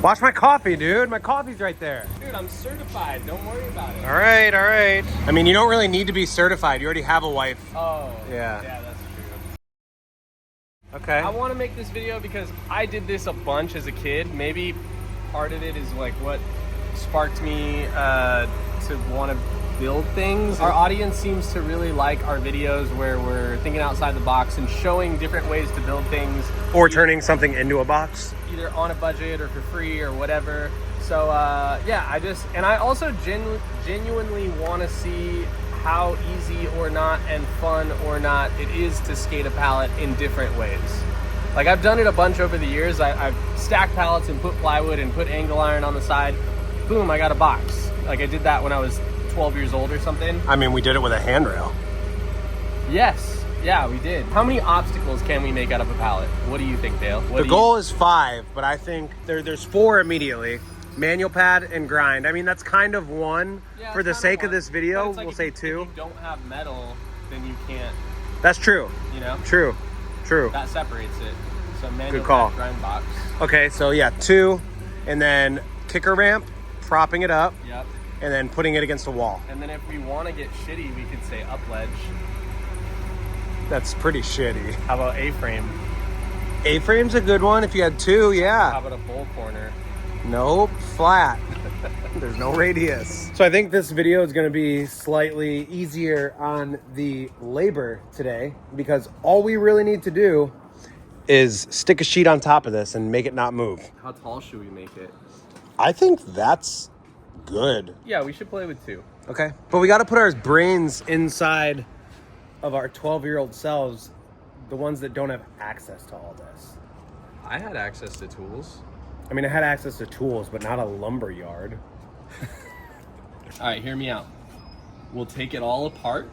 Watch my coffee, dude. My coffee's right there. Dude, I'm certified. Don't worry about it. All right, all right. I mean, you don't really need to be certified. You already have a wife. Oh. Yeah. Yeah, that's true. Okay. I want to make this video because I did this a bunch as a kid. Maybe part of it is like what sparked me to want to build things. Our audience seems to really like our videos where we're thinking outside the box and showing different ways to build things. Or turning something into a box. Either on a budget or for free or whatever. So yeah, I also genuinely want to see how easy or not and fun or not it is to skate a pallet in different ways. Like I've done it a bunch over the years. I've stacked pallets and put plywood and put angle iron on the side. Boom, I got a box. Like I did that when I was 12 years old or something. I mean, we did it with a handrail. Yes, yeah, we did. How many obstacles can we make out of a pallet? What do you think, Dale? The goal is 5, but I think there's 4 immediately. Manual pad and grind. I mean, that's kind of one. Yeah, for the sake of this video, like we'll say 2. If you don't have metal, then you can't. That's true. You know? True. That separates it. So manual Good call. pad, grind box. Okay, so yeah, 2, and then kicker ramp, propping it up. Yep. And then putting it against a wall. And then if we want to get shitty, we could say up ledge. That's pretty shitty. How about A-frame? A-frame's a good one if you had 2, yeah. How about a bowl corner? Nope, flat. There's no radius. So I think this video is going to be slightly easier on the labor today because all we really need to do is stick a sheet on top of this and make it not move. How tall should we make it? I think that's good. Yeah, we should play with 2. Okay. But we got to put our brains inside of our 12-year-old selves, the ones that don't have access to all this. I had access to tools. I mean, I had access to tools, but not a lumber yard. All right, hear me out. We'll take it all apart,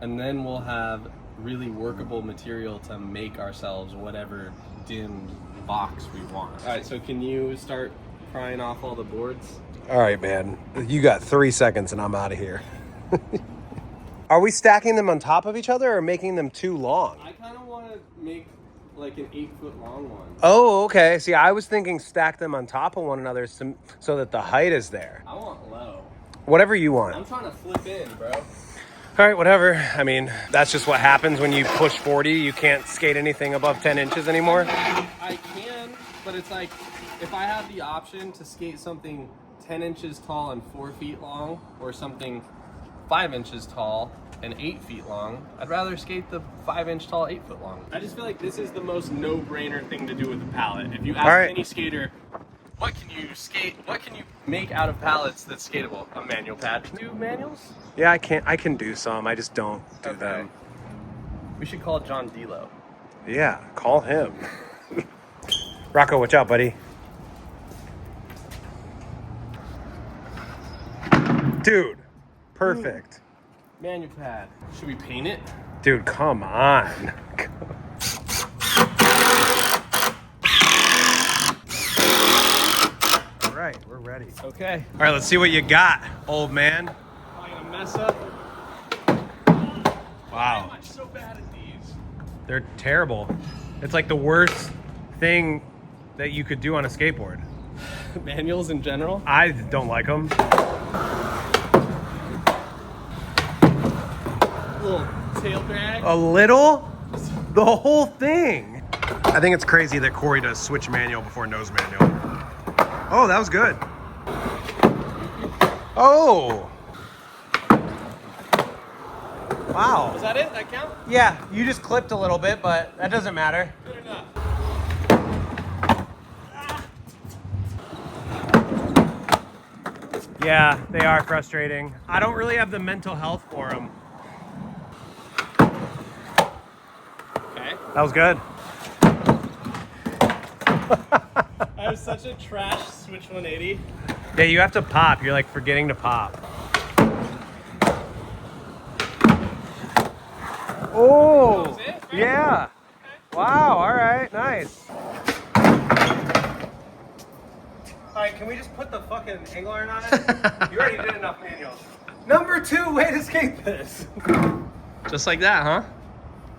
and then we'll have really workable material to make ourselves whatever dim box we want. All right, so can you start prying off all the boards? All right, man. You got 3 seconds and I'm out of here. Are we stacking them on top of each other or making them too long? I kind of want to make like an 8-foot long one. Oh, okay. See, I was thinking stack them on top of one another so that the height is there. I want low. Whatever you want. I'm trying to flip in, bro. All right, whatever. I mean, that's just what happens when you push 40. You can't skate anything above 10 inches anymore. I can, but it's like if I have the option to skate something 10 inches tall and 4 feet long, or something 5 inches tall and 8 feet long, I'd rather skate the 5-inch tall, 8 foot long. I just feel like this is the most no-brainer thing to do with a pallet. If you ask any skater, what can you make out of pallets that's skatable? A manual pad. Can you do manuals? Yeah, I can do some. I just don't do them. We should call John Delo. Yeah, call him. Rocco, watch out, buddy. Dude, perfect. Manual pad. Should we paint it? Dude, come on. All right, we're ready. Okay. All right, let's see what you got, old man. Am I gonna mess up? Wow. I'm so bad at these. They're terrible. It's like the worst thing that you could do on a skateboard. Manuals in general? I don't like them. Little tail drag. A little? The whole thing. I think it's crazy that Corey does switch manual before nose manual. Oh, that was good. Oh. Wow. Was that it? That count? Yeah, you just clipped a little bit, but that doesn't matter. Good enough. Yeah, they are frustrating. I don't really have the mental health for them. Okay. That was good. I have such a trash switch 180. Yeah, you have to pop. You're like forgetting to pop. Oh, That was it, right? yeah. Okay. Wow, all right, nice. All right, can we just put the fucking angle iron on it? You already did enough manuals. Number 2 way to skate this. Just like that, huh?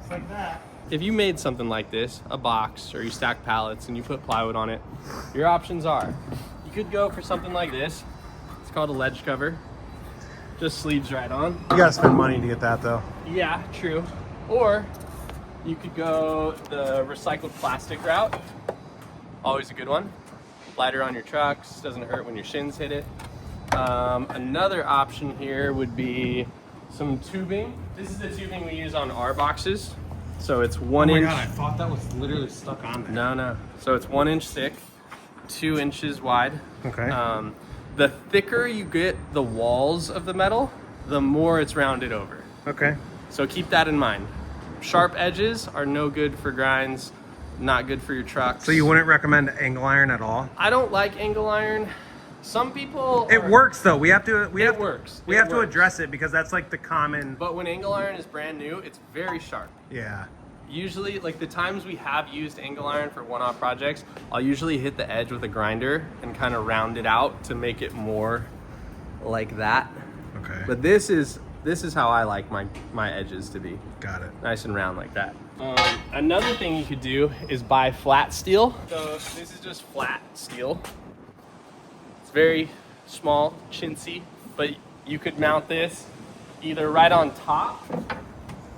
Just like that. if you made something like this, a box, or you stack pallets and you put plywood on it, your options are, you could go for something like this. It's called a ledge cover. Just sleeves right on. You gotta spend money to get that though. Yeah, true. Or you could go the recycled plastic route. Always a good one. Lighter on your trucks, doesn't hurt when your shins hit it. Another option here would be some tubing. This is the tubing we use on our boxes. So it's 1 inch. Oh my God, I thought that was literally stuck on there. No. So it's 1 inch thick, 2 inches wide. Okay. The thicker you get the walls of the metal, the more it's rounded over. Okay. So keep that in mind. Sharp edges are no good for grinds, not good for your trucks. So you wouldn't recommend angle iron at all? I don't like angle iron. Some people It works though. We have to address it because that's like the common. But when angle iron is brand new, it's very sharp. Yeah. Usually, like the times we have used angle iron for one-off projects, I'll usually hit the edge with a grinder and kind of round it out to make it more like that. Okay. But this is how I like my edges to be. Got it. Nice and round like that. Another thing you could do is buy flat steel. So this is just flat steel. It's very small, chintzy, but you could mount this either right on top,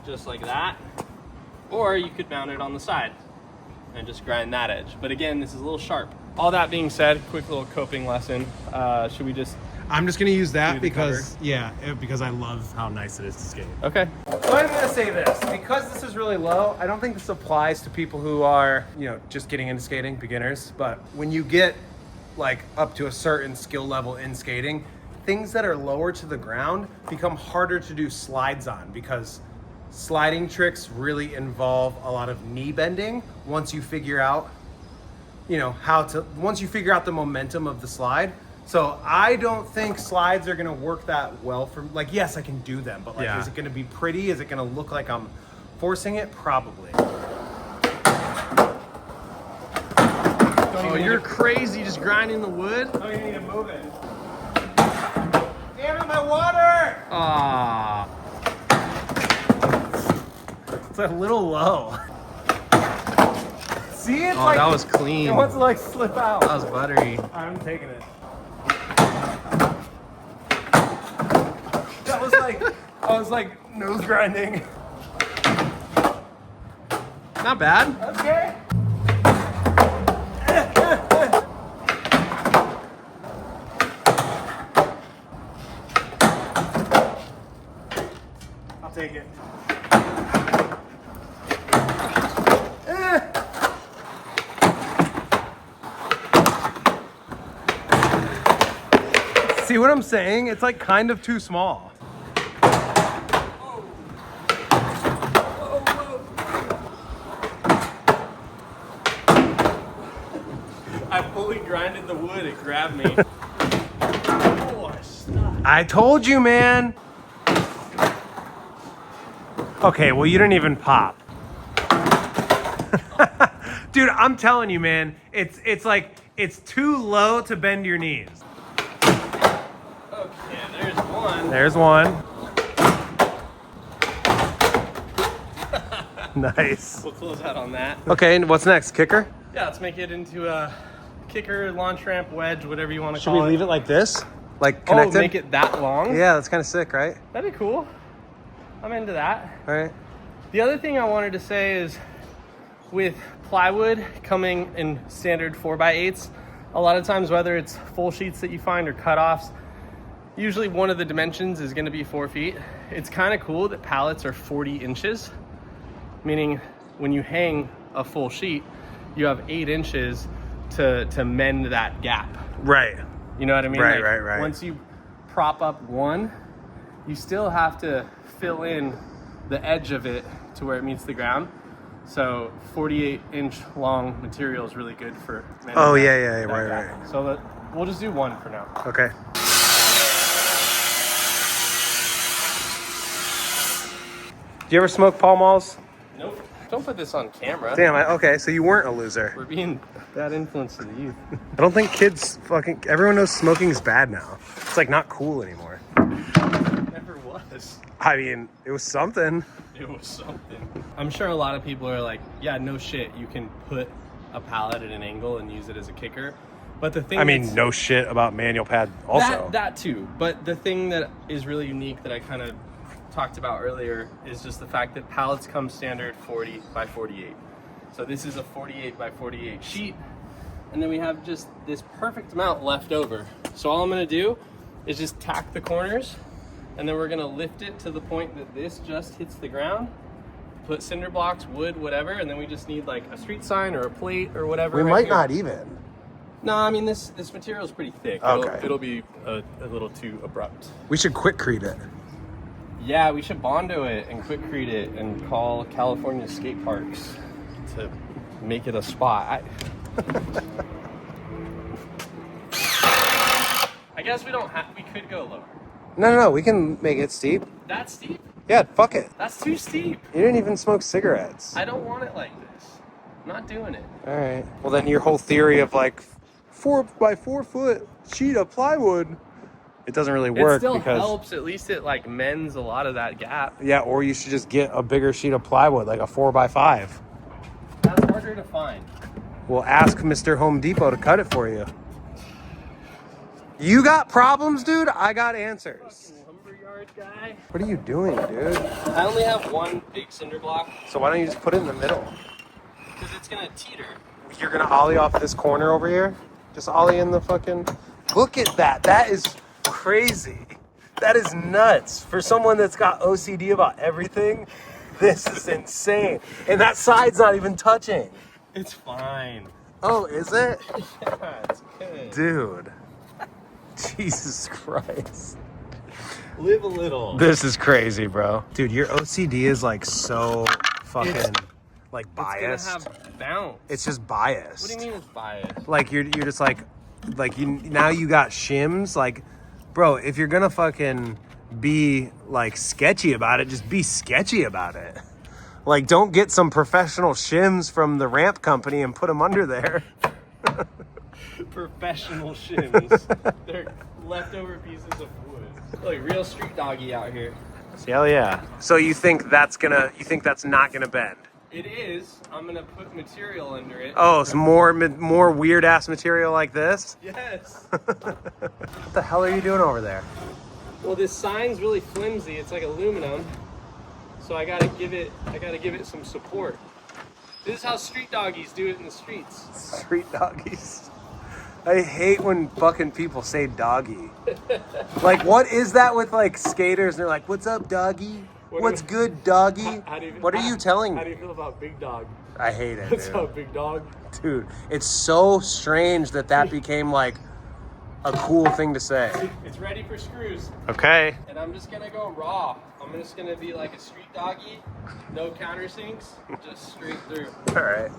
just like that, or you could mount it on the side and just grind that edge. But again, this is a little sharp. All that being said, quick little coping lesson. Should we just... I'm just gonna use that because cover? because I love how nice it is to skate. Okay. So I'm gonna say this, because this is really low, I don't think this applies to people who are, just getting into skating, beginners. But when you get like up to a certain skill level in skating, things that are lower to the ground become harder to do slides on because sliding tricks really involve a lot of knee bending once you figure out, once you figure out the momentum of the slide. So I don't think slides are gonna work that well for, like, yes, I can do them, but like, is it gonna be pretty? Is it gonna look like I'm forcing it? Probably. Oh, you're crazy, just grinding the wood? Oh, you need to move it. Damn it, my water! Ah. It's a little low. See, it's Oh, that was clean. It wants to like slip out. That was buttery. I'm taking it. I was like nose grinding. Not bad. Okay. I'll take it. See what I'm saying? It's like kind of too small. I fully grinded the wood, it grabbed me. I told you, man. Okay, well, you didn't even pop. Dude, I'm telling you, man, it's like, it's too low to bend your knees. Okay, there's one. There's one. Nice. We'll close out on that. Okay, and what's next? Kicker? Yeah, let's make it into a kicker, launch ramp, wedge, whatever you want to Should call we it. leave it like this? Like connected? Oh, make it that long? Yeah, that's kind of sick, right? That'd be cool. I'm into that. All right. The other thing I wanted to say is with plywood coming in standard 4x8s, a lot of times, whether it's full sheets that you find or cutoffs, usually one of the dimensions is going to be 4 feet. It's kind of cool that pallets are 40 inches, meaning when you hang a full sheet, you have 8 inches to mend that gap. Right. You know what I mean? Right, right. Once you prop up one, you still have to fill in the edge of it to where it meets the ground. So 48-inch long material is really good for mending that right. So we'll just do one for now. Okay. Do you ever smoke Pall Malls? Nope. Don't put this on camera. Damn, okay, so you weren't a loser. We're being bad influence to the youth. I don't think everyone knows smoking is bad now. It's like not cool anymore. Never was. I mean, it was something. it was something. I'm sure a lot of people are like, yeah, no shit, you can put a pallet at an angle and use it as a kicker. But the thing, I mean, no shit about manual pad also. That too. But the thing that is really unique that I kind of talked about earlier is just the fact that pallets come standard 40 by 48. So this is a 48 by 48 sheet. And then we have just this perfect amount left over. So all I'm gonna do is just tack the corners, and then we're gonna lift it to the point that this just hits the ground, put cinder blocks, wood, whatever, and then we just need like a street sign or a plate or whatever. We right might here. not even. No, I mean, this material is pretty thick. Okay. It'll be a little too abrupt. We should quickcrete it. Yeah, we should Bondo it and quickcrete it and call California skate parks to make it a spot. I guess we don't have, we could go lower. No, we can make it steep. That's steep? Yeah, fuck it. That's too steep. You didn't even smoke cigarettes. I don't want it like this. I'm not doing it. All right. Well, then your whole theory of like 4 by 4 foot sheet of plywood, it doesn't really work. It still because helps. At least it like mends a lot of that gap. yeah, or you should just get a bigger sheet of plywood, like a 4 by 5. That's harder to find. We'll ask Mr. Home Depot to cut it for you. You got problems, dude? I got answers. Lumberyard guy. What are you doing, dude? I only have one big cinder block So why don't you just put it in the middle? because it's gonna teeter. You're gonna ollie off this corner over here? Just ollie in the fucking... Look at that. That is crazy. That is nuts. For someone that's got OCD about everything, this is insane. And that side's not even touching. It's fine. Oh, is it? Yeah, it's good. Dude. Jesus Christ. Live a little. This is crazy, bro. Dude, your OCD is like so fucking like biased. It's gonna have bounce. It's just biased. What do you mean it's biased? Like you're just like you now you got shims. Like, bro, if you're gonna fucking be like sketchy about it, just be sketchy about it. Like, don't get some professional shims from the ramp company and put them under there. Professional shims. They're leftover pieces of wood. Like real street doggy out here. Hell yeah. So you think that's not gonna bend? It is. I'm gonna put material under it. Oh, some more weird ass material like this? Yes. What the hell are you doing over there? Well, this sign's really flimsy. It's like aluminum. So I gotta give it some support. This is how street doggies do it in the streets. Street doggies. I hate when fucking people say doggy. Like, what is that with like skaters? And they're like, "What's up, doggy? What's good, doggy?" What are you telling How do me? you feel about big dog? I hate it, What's dude. up, big dog? Dude, it's so strange that became like a cool thing to say. It's ready for screws. Okay. And I'm just gonna go raw. I'm just gonna be like a street doggy, no countersinks, just straight through. All right.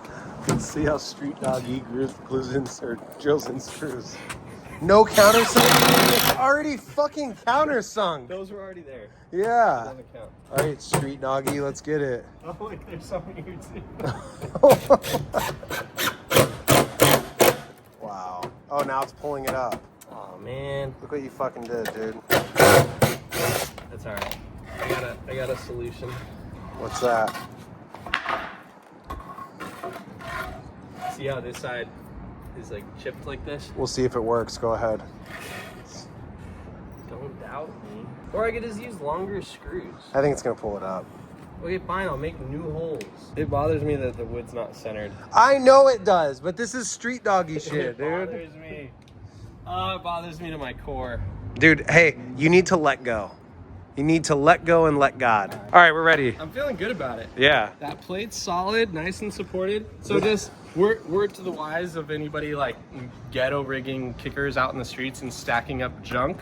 Let's see how street doggy glues in or drills in screws. No countersunk? It's already fucking countersunk. Those were already there. Yeah. On the count. All right, street doggy, let's get it. Oh, like there's something here too. Wow. Oh, now it's pulling it up. Oh man, Look what you fucking did, dude. that's all right. I got a solution. What's that? See how this side is like chipped like this? We'll see if it works. Go ahead. Don't doubt me. Or I could just use longer screws. I think it's gonna pull it up. Okay, fine. I'll make new holes. It bothers me that the wood's not centered. I know it does, but this is street doggy shit, It dude. bothers me. Oh, it bothers me to my core. Dude, hey, you need to let go. You need to let go and let God. All right, we're ready. I'm feeling good about it. Yeah. That plate's solid, nice and supported. So just word to the wise of anybody like ghetto rigging kickers out in the streets and stacking up junk.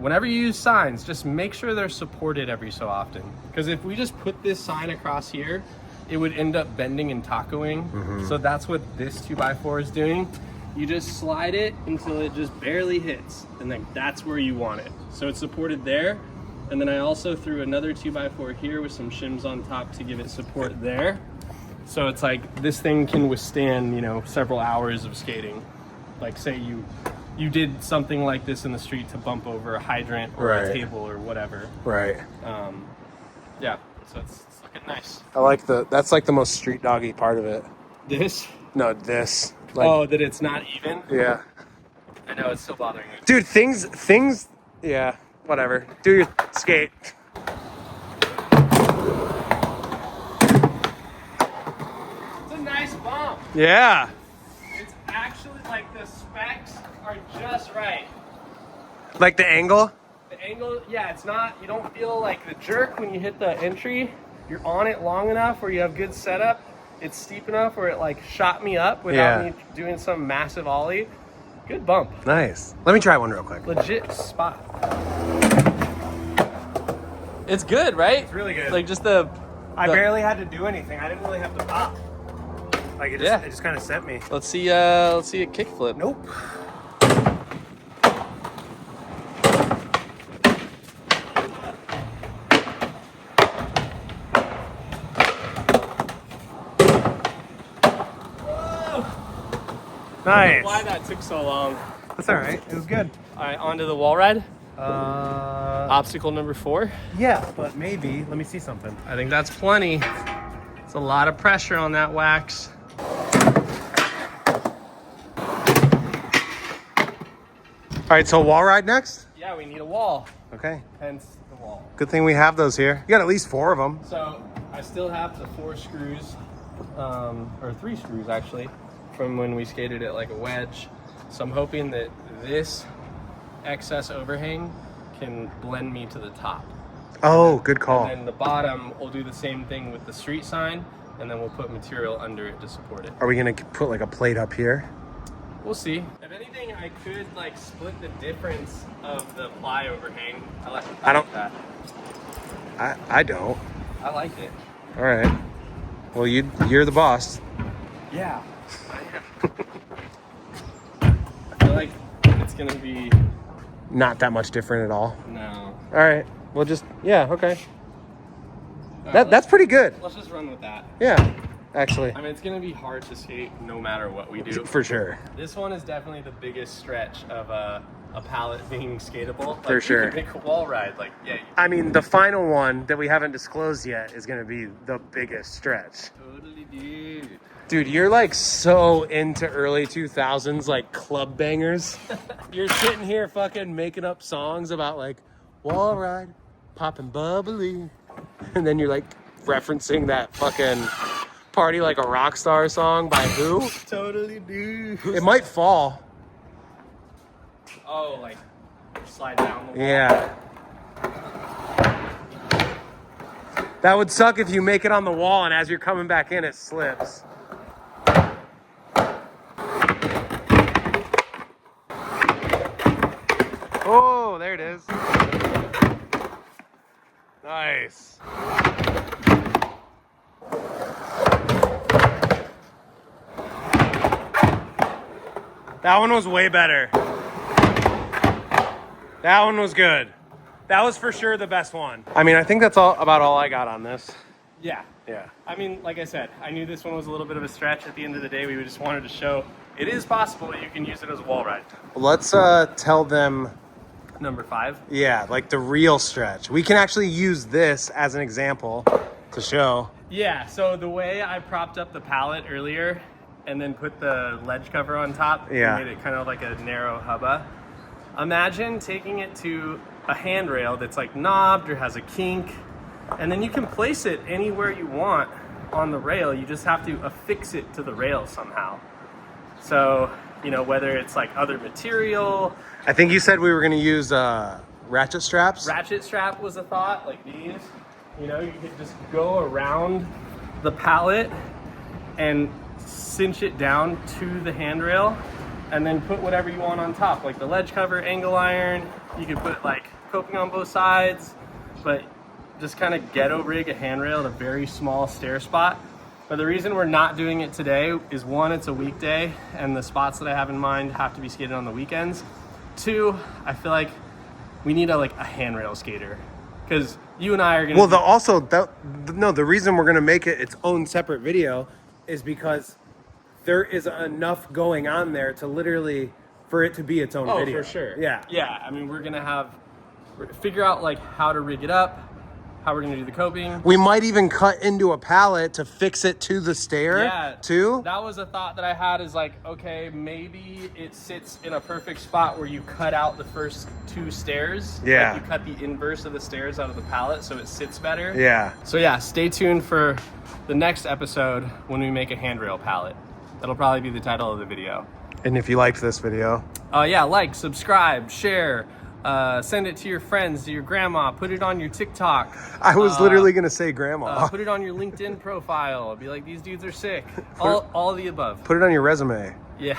Whenever you use signs, just make sure they're supported every so often. Because if we just put this sign across here, it would end up bending and tacoing. So that's what this 2x4 is doing. You just slide it until it just barely hits, and then that's where you want it. So it's supported there. And then I also threw another 2x4 here with some shims on top to give it support there. So it's like this thing can withstand, you know, several hours of skating. Like say you did something like this in the street to bump over a hydrant or Right. a table or whatever. Right. Yeah. So it's looking nice. I like that's like the most street doggy part of it. This? No, this. Like, Oh, that it's not even? yeah. I know, it's still bothering me. Dude, things, yeah, whatever. Do your skate. It's a nice bump. Yeah. It's actually like the specs are just right. Like the angle? The angle, yeah, it's not, you don't feel like the jerk when you hit the entry. You're on it long enough where you have good setup. It's steep enough where it like shot me up without me doing some massive ollie. Good bump. Nice. Let me try one real quick. Legit spot. It's good, right? It's really good. Like just I barely had to do anything. I didn't really have to pop. Like it just kind of sent me. Let's see a kickflip. Nope. Nice. Why that took so long. That's all right. It was good. All right, on to the wall ride. Obstacle number 4. Yeah, but maybe. Let me see something. I think that's plenty. It's a lot of pressure on that wax. All right, so wall ride next? Yeah, we need a wall. Okay. Hence the wall. Good thing we have those here. You got at least 4 of them. So I still have the 4 screws, or 3 screws actually, from when we skated it like a wedge. So I'm hoping that this excess overhang can blend me to the top. Oh, good call. And then the bottom, we'll do the same thing with the street sign, and then we'll put material under it to support it. Are we gonna put like a plate up here? We'll see. If anything, I could like split the difference of the ply overhang. I don't. That. I don't. I like it. All right. Well, you're the boss. Yeah. I feel like it's gonna be Not that much different at all. no. All right. We'll just okay. All right, That's pretty good. Let's just run with that. Yeah. Actually, I mean, it's gonna be hard to skate no matter what we do. for sure. This one is definitely the biggest stretch of a pallet being skatable. Like, For sure. You can make a wall ride. Like, yeah. I mean, the final one that we haven't disclosed yet is gonna be the biggest stretch. Totally, dude. Dude, you're like so into early 2000s like club bangers. You're sitting here fucking making up songs about like wall ride, popping bubbly, and then you're like referencing that fucking Party Like a Rock Star song by who? Totally, dude. It might fall. Oh, like slide down the wall. Yeah. That would suck if you make it on the wall and as you're coming back in, it slips. Oh, there it is. Nice. That one was way better. That one was good. That was for sure the best one. I mean, I think that's about all I got on this. Yeah. Yeah. I mean, like I said, I knew this one was a little bit of a stretch. At the end of the day, we just wanted to show it is possible that you can use it as a wall ride. Let's tell them, Number 5. yeah, like the real stretch. We can actually use this as an example to show. Yeah, so the way I propped up the pallet earlier and then put the ledge cover on top, Yeah. made it kind of like a narrow hubba. Imagine taking it to a handrail that's like knobbed or has a kink, and then you can place it anywhere you want on the rail. You just have to affix it to the rail somehow. So, you know, whether it's like other material. I think you said we were going to use ratchet straps. Ratchet strap was a thought, like these. You know, you could just go around the pallet and cinch it down to the handrail and then put whatever you want on top, like the ledge cover, angle iron. You could put like coping on both sides, but just kind of ghetto rig a handrail at a very small stair spot. But the reason we're not doing it today is 1, it's a weekday and the spots that I have in mind have to be skated on the weekends. 2, I feel like we need a handrail skater, because you and I are gonna. Well, the reason we're going to make it its own separate video is because there is enough going on there to literally for it to be its own video. For sure. Yeah. Yeah. I mean, we're gonna figure out like how to rig it up, how we're gonna do the coping. We might even cut into a pallet to fix it to the stair too. That was a thought that I had, is like, okay, maybe it sits in a perfect spot where you cut out the first 2 stairs. Yeah. Like you cut the inverse of the stairs out of the pallet so it sits better. Yeah. So yeah, stay tuned for the next episode when we make a handrail pallet. That'll probably be the title of the video. And if you liked this video, yeah, like, subscribe, share, send it to your friends, to your grandma, put it on your TikTok. I was literally gonna say grandma. Put it on your LinkedIn profile. Be like, these dudes are sick. All of the above. Put it on your resume. Yeah.